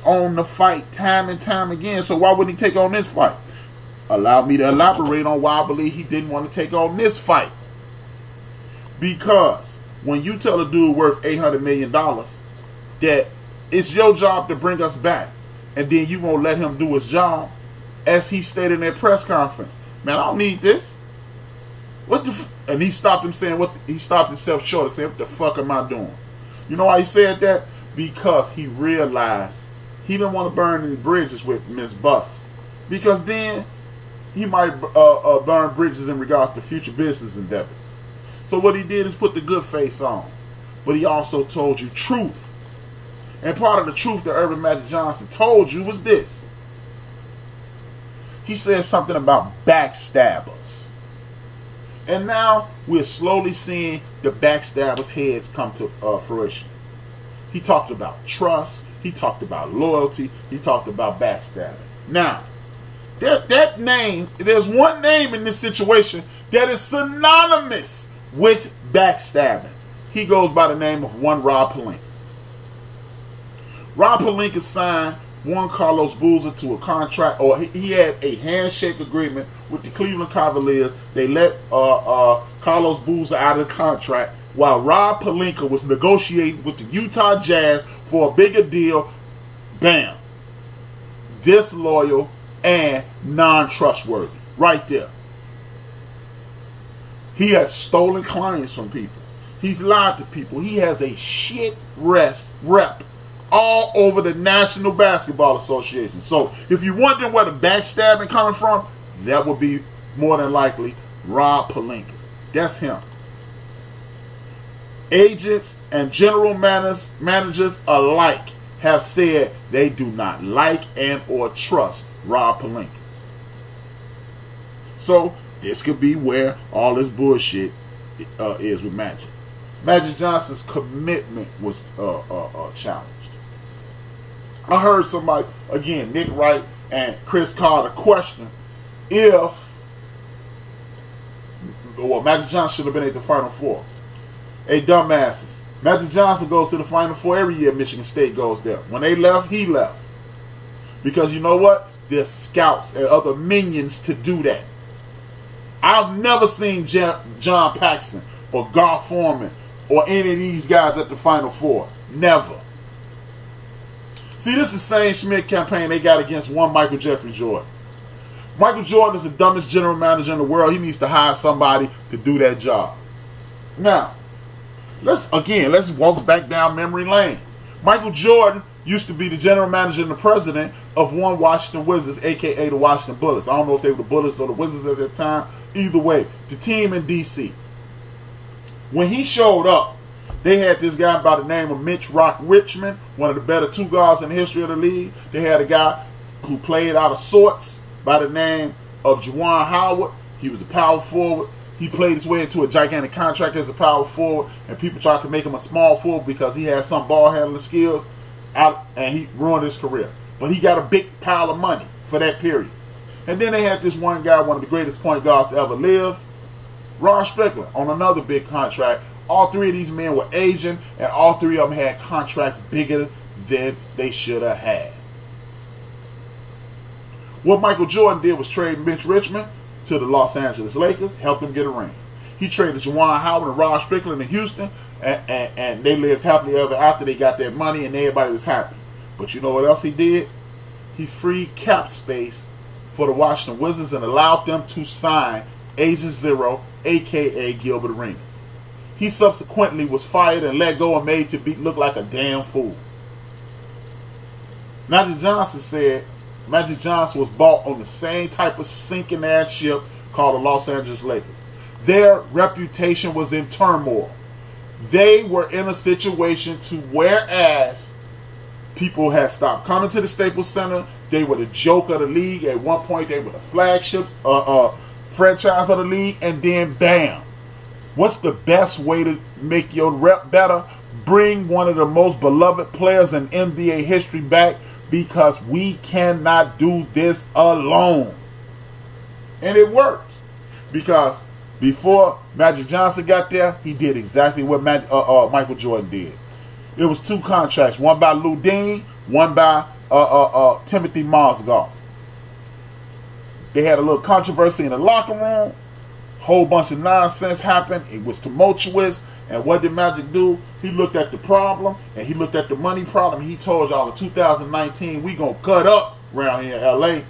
on the fight time and time again. So why wouldn't he take on this fight? Allow me to elaborate on why I believe he didn't want to take on this fight. Because when you tell a dude worth $800 million that it's your job to bring us back, and then you won't let him do his job, as he stated in that press conference, man, I don't need this. What the? And he stopped him saying what? He stopped himself short and said, "What the fuck am I doing?" You know why he said that? Because he realized he didn't want to burn any bridges with Miss Buss, because then he might burn bridges in regards to future business endeavors. So what he did is put the good face on, but he also told you truth. And part of the truth that Urban Magic Johnson told you was this. He said something about backstabbers. And now we're slowly seeing the backstabbers' heads come to fruition. He talked about trust. He talked about loyalty. He talked about backstabbing. Now, that name, there's one name in this situation that is synonymous with backstabbing. He goes by the name of one Rob Pelinka. Rob Pelinka signed one Carlos Boozer to a contract, or he had a handshake agreement with the Cleveland Cavaliers. They let Carlos Boozer out of the contract while Rob Pelinka was negotiating with the Utah Jazz for a bigger deal. Bam. Disloyal and non-trustworthy. Right there. He has stolen clients from people. He's lied to people. He has a shit rep all over the National Basketball Association. So if you're wondering where the backstabbing coming from, that would be more than likely Rob Pelinka. That's him. Agents and general managers alike have said they do not like and or trust Rob Pelinka. So this could be where all this bullshit is with Magic. Magic Johnson's commitment was challenged. I heard somebody, again, Nick Wright and Chris Carter, question if Magic Johnson should have been at the Final Four. Hey, dumbasses. Magic Johnson goes to the Final Four every year. Michigan State goes there. When they left, he left. Because you know what? There's scouts and other minions to do that. I've never seen John Paxson or Garth Foreman or any of these guys at the Final Four. Never. See, this is the same Schmidt campaign they got against one Michael Jeffrey Jordan. Michael Jordan is the dumbest general manager in the world. He needs to hire somebody to do that job. Now, let's walk back down memory lane. Michael Jordan used to be the general manager and the president of one Washington Wizards, a.k.a. the Washington Bullets. I don't know if they were the Bullets or the Wizards at that time. Either way, the team in D.C. When he showed up, they had this guy by the name of Mitch Rock Richmond, one of the better two guards in the history of the league. They had a guy who played out of sorts by the name of Juwan Howard. He was a power forward. He played his way into a gigantic contract as a power forward, and people tried to make him a small forward because he had some ball handling skills, and he ruined his career. But he got a big pile of money for that period. And then they had this one guy, one of the greatest point guards to ever live, Ron Strickland, on another big contract. All three of these men were Asian, and all three of them had contracts bigger than they should have had. What Michael Jordan did was trade Mitch Richmond to the Los Angeles Lakers, helped him get a ring. He traded Juwan Howard and Ron Strickland in Houston, and they lived happily ever after. They got their money, and everybody was happy. But you know what else he did? He freed cap space for the Washington Wizards and allowed them to sign Agent Zero, a.k.a. Gilbert Arenas. He subsequently was fired and let go and made to look like a damn fool. Magic Johnson said Magic Johnson was bought on the same type of sinking ass ship called the Los Angeles Lakers. Their reputation was in turmoil. They were in a situation to whereas people had stopped coming to the Staples Center. They were the joke of the league. At one point, they were the flagship franchise of the league. And then, bam. What's the best way to make your rep better? Bring one of the most beloved players in NBA history back, because we cannot do this alone. And it worked. Because before Magic Johnson got there, he did exactly what Michael Jordan did. It was two contracts, one by Lou Deen, one by Timothy Mozgov. They had a little controversy in the locker room. Whole bunch of nonsense happened. It was tumultuous. And what did Magic do? He looked at the problem and he looked at the money problem. He told y'all in 2019, we gonna cut up around here in LA.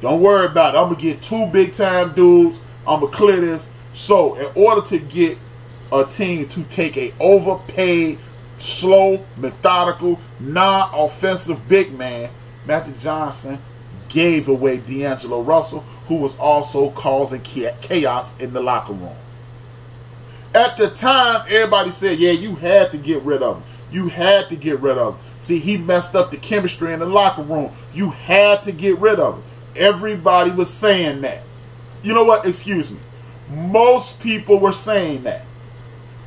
Don't worry about it. I'm gonna get 2 big time dudes. I'm gonna clear this. So in order to get a team to take a overpaid, slow, methodical, non-offensive big man, Magic Johnson gave away D'Angelo Russell, who was also causing chaos in the locker room. At the time, everybody said, yeah, you had to get rid of him. You had to get rid of him. See, he messed up the chemistry in the locker room. You had to get rid of him. Everybody was saying that. You know what? Excuse me. Most people were saying that.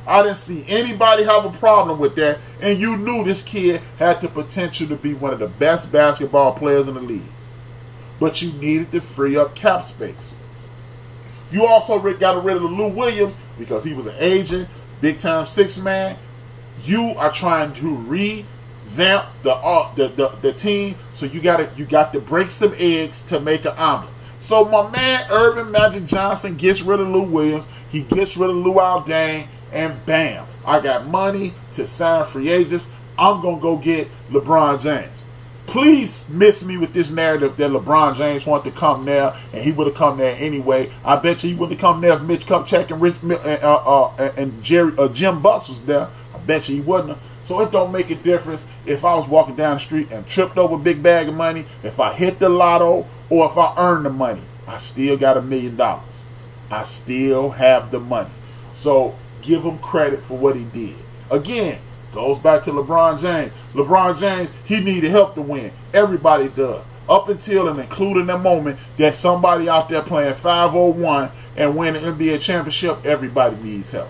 I didn't see anybody have a problem with that. And you knew this kid had the potential to be one of the best basketball players in the league. But you needed to free up cap space. You also got rid of Lou Williams because he was an agent, big time 6-man. You are trying to revamp the team, so you got to break some eggs to make an omelet. So my man Irvin Magic Johnson gets rid of Lou Williams. He gets rid of Lou Aldain, and bam, I got money to sign free agents. I'm gonna go get LeBron James. Please miss me with this narrative that LeBron James wanted to come there, and he would have come there anyway. I bet you he wouldn't have come there if Mitch Kupchak and Jim Buss was there. I bet you he wouldn't have. So it don't make a difference if I was walking down the street and tripped over a big bag of money, if I hit the lotto, or if I earned the money. I still got $1 million. I still have the money. So give him credit for what he did. Again, goes back to LeBron James. LeBron James, he needed help to win. Everybody does. Up until and including the moment that somebody out there playing 501 and win an NBA championship, everybody needs help.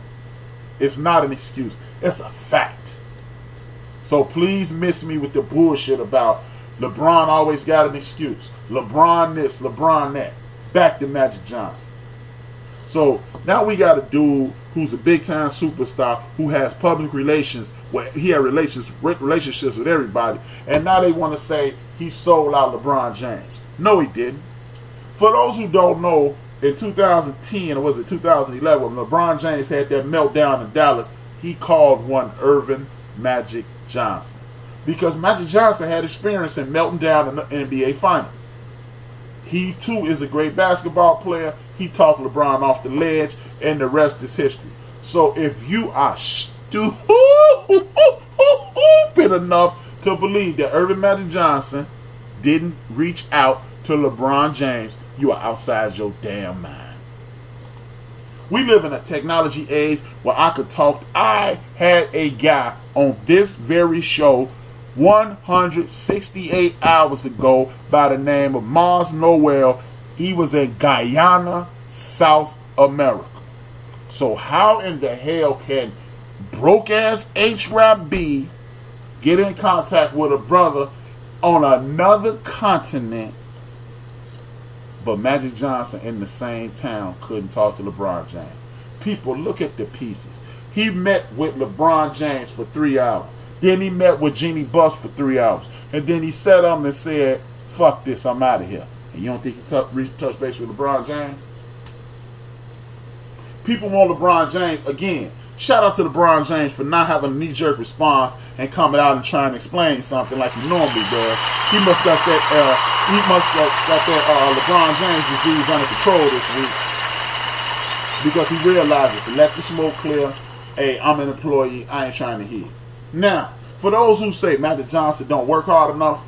It's not an excuse. It's a fact. So please miss me with the bullshit about LeBron always got an excuse. LeBron this, LeBron that. Back to Magic Johnson. So now we got a dude who's a big time superstar who has public relations, where he had relationships with everybody, and now they want to say he sold out LeBron James. No, he didn't. For those who don't know, in 2010 or was it 2011, when LeBron James had that meltdown in Dallas, he called one Irvin Magic Johnson, because Magic Johnson had experience in melting down in the NBA Finals. He too is a great basketball player. He talked LeBron off the ledge, and the rest is history. So if you are stupid enough to believe that Irvin Magic Johnson didn't reach out to LeBron James, you are outside your damn mind. We live in a technology age where I could talk. I had a guy on this very show 168 hours ago by the name of Mars Noel. He was in Guyana, South America. So how in the hell can broke-ass H-Rap-B get in contact with a brother on another continent, but Magic Johnson in the same town couldn't talk to LeBron James? People, look at the pieces. He met with LeBron James for 3 hours. Then he met with Jeannie Buss for 3 hours. And then he sat up and said, fuck this, I'm out of here. And you don't think he touched base with LeBron James? People want LeBron James. Again, shout out to LeBron James for not having a knee-jerk response and coming out and trying to explain something like he normally does. He must got that LeBron James disease under control this week, because he realizes, let the smoke clear. Hey, I'm an employee. I ain't trying to hear. Now, for those who say Magic Johnson don't work hard enough,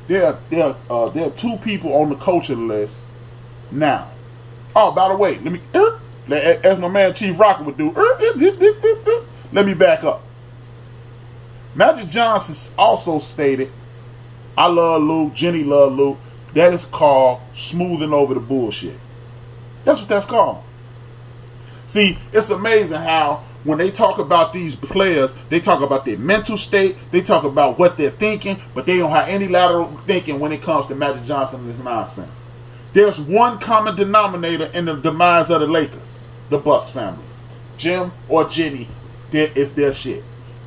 there are 2 people on the coaching list now. Oh, by the way, let me, as my man Chief Rocker would do, let me back up. Magic Johnson also stated, I love Luke, Jenny love Luke. That is called smoothing over the bullshit. That's what that's called. See, it's amazing how when they talk about these players, they talk about their mental state, they talk about what they're thinking, but they don't have any lateral thinking when it comes to Magic Johnson and this nonsense. There's one common denominator in the demise of the Lakers, the Buss family. Jim or Jenny, that is their shit.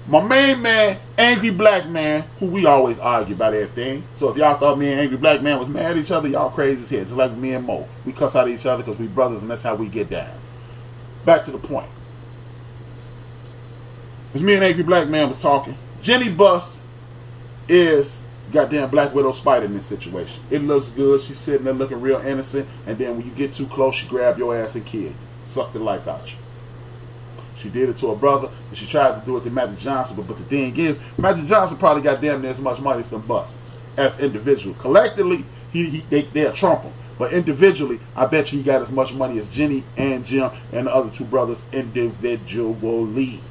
My main man, Angry Black Man, who we always argue about everything. So if y'all thought me and Angry Black Man was mad at each other, y'all crazy as hell. Just like me and Mo. We cuss out at each other because we brothers and that's how we get down. Back to the point. As me and Angry Black Man was talking, Jenny Buss is goddamn Black Widow Spider in this situation. It looks good. She's sitting there looking real innocent. And then when you get too close, she grab your ass and kill you. Suck the life out you. She did it to her brother, and she tried to do it to Magic Johnson. But the thing is, Magic Johnson probably got damn near as much money as them bosses as individual. Collectively, they'll trump him. But individually, I bet you he got as much money as Jenny and Jim and the other two brothers individually.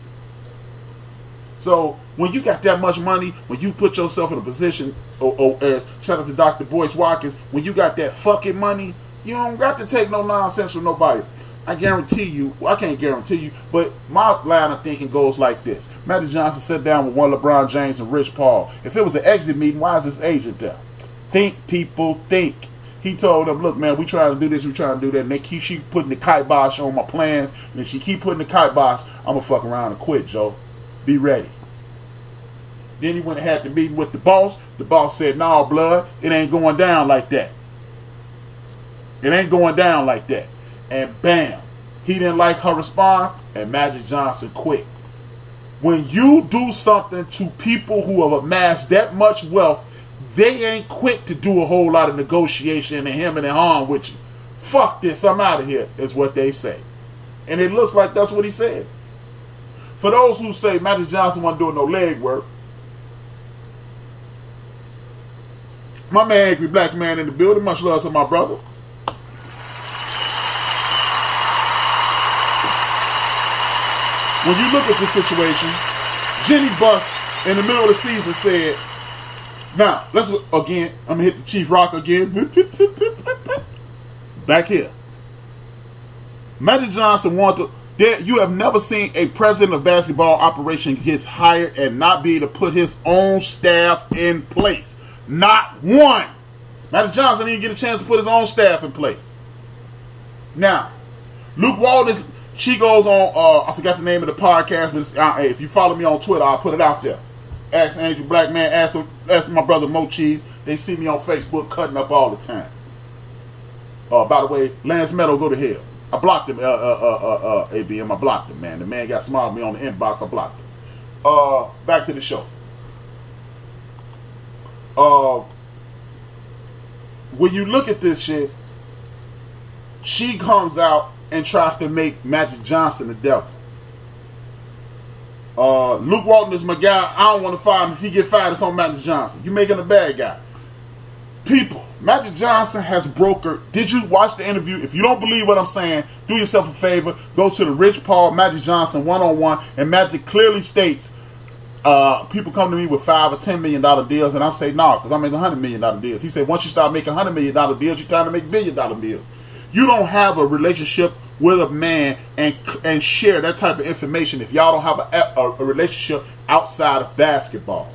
So when you got that much money, when you put yourself in a position, as shout out to Dr. Boyce Watkins, when you got that fucking money, you don't got to take no nonsense from nobody. I guarantee you, well, I can't guarantee you, but my line of thinking goes like this. Magic Johnson sat down with one LeBron James and Rich Paul. If it was an exit meeting, why is this agent there? Think, people, think. He told them, look, man, we trying to do this, we trying to do that. And they keep putting the kibosh on my plans. And if she keep putting the kibosh, I'm going to fuck around and quit, Joe. Be ready. Then he went and had the meeting with the boss. The boss said, nah, blood, it ain't going down like that. It ain't going down like that. And bam, he didn't like her response, and Magic Johnson quit. When you do something to people who have amassed that much wealth, they ain't quick to do a whole lot of negotiation and him and on with you. Fuck this, I'm out of here, is what they say. And it looks like that's what he said. For those who say Magic Johnson wasn't doing no leg work, my man, Angry Black Man in the building, much love to my brother. When you look at this situation, Jenny Buss in the middle of the season said, now, let's again, I'm going to hit the Chief Rock again. Back here. Magic Johnson wanted to, you have never seen a president of basketball operation get hired and not be able to put his own staff in place. Not one. Magic Johnson didn't get a chance to put his own staff in place. Now, Luke Walton, she goes on, I forgot the name of the podcast, but if you follow me on Twitter, I'll put it out there. Ask Angel Black Man, ask my brother Mo Cheese. They see me on Facebook cutting up all the time. By the way, Lance Meadow, go to hell. I blocked him, ABM, I blocked him, man. The man got smart with me on the inbox, I blocked him. Back to the show. When you look at this shit, she comes out and tries to make Magic Johnson the devil. Luke Walton is my guy. I don't want to fire him. If he get fired, it's on Magic Johnson. You making a bad guy. People, Magic Johnson has brokered. Did you watch the interview? If you don't believe what I'm saying, do yourself a favor. Go to the Rich Paul, Magic Johnson one-on-one, and Magic clearly states, people come to me with $5 or $10 million deals, and I'm saying, no, because I'm making $100 million deals. He said, once you start making $100 million deals, you're trying to make $1 billion deals. You don't have a relationship with a man and share that type of information if y'all don't have a relationship outside of basketball.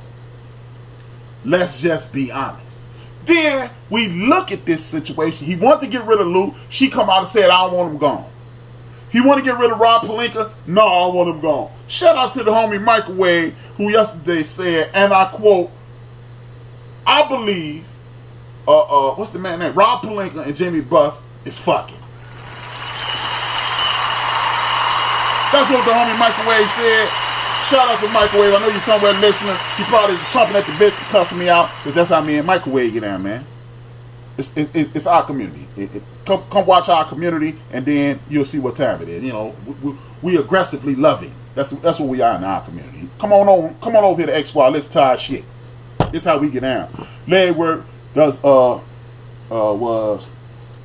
Let's just be honest. Then we look at this situation. He wanted to get rid of Lou. She come out and said, I don't want him gone. He want to get rid of Rob Pelinka. No, I don't want him gone. Shout out to the homie Microwave, who yesterday said, and I quote, I believe, what's the man name? Rob Pelinka and Jimmy Buss is fucking. That's what the homie Microwave said. Shout out to Microwave. I know you're somewhere listening. He probably chomping at the bit to cuss me out, because that's how me and Microwave get down, man. It's our community. Come watch our community, and then you'll see what time it is. You know, we aggressively loving. That's what we are in our community. Come on over here to X Squad. Let's tie shit. This how we get down. Legwork was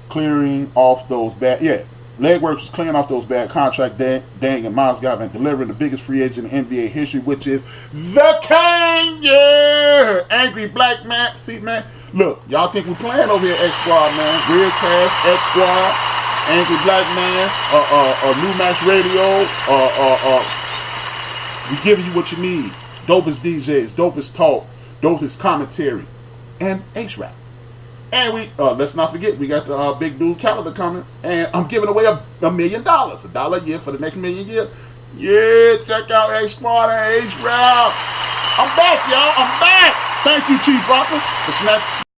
clearing off those bad. Yeah, Legworks was clearing off those bad contract Dang and Mozgov and delivering the biggest free agent in NBA history, which is the King. Yeah, Angry Black Man. See, man. Look, y'all think we playing over here at X Squad, man. Real Cast, X Squad, Angry Black Man, New Max Radio, we giving you what you need. Dopest DJs, dopest talk, dopest commentary, and H-Rap. And we, let's not forget, we got the big dude calendar coming, and I'm giving away $1 million, $1 a year for the next million years. Yeah, check out H Squad and H Rap. I'm back, y'all. I'm back. Thank you, Chief Rocker, for snapping.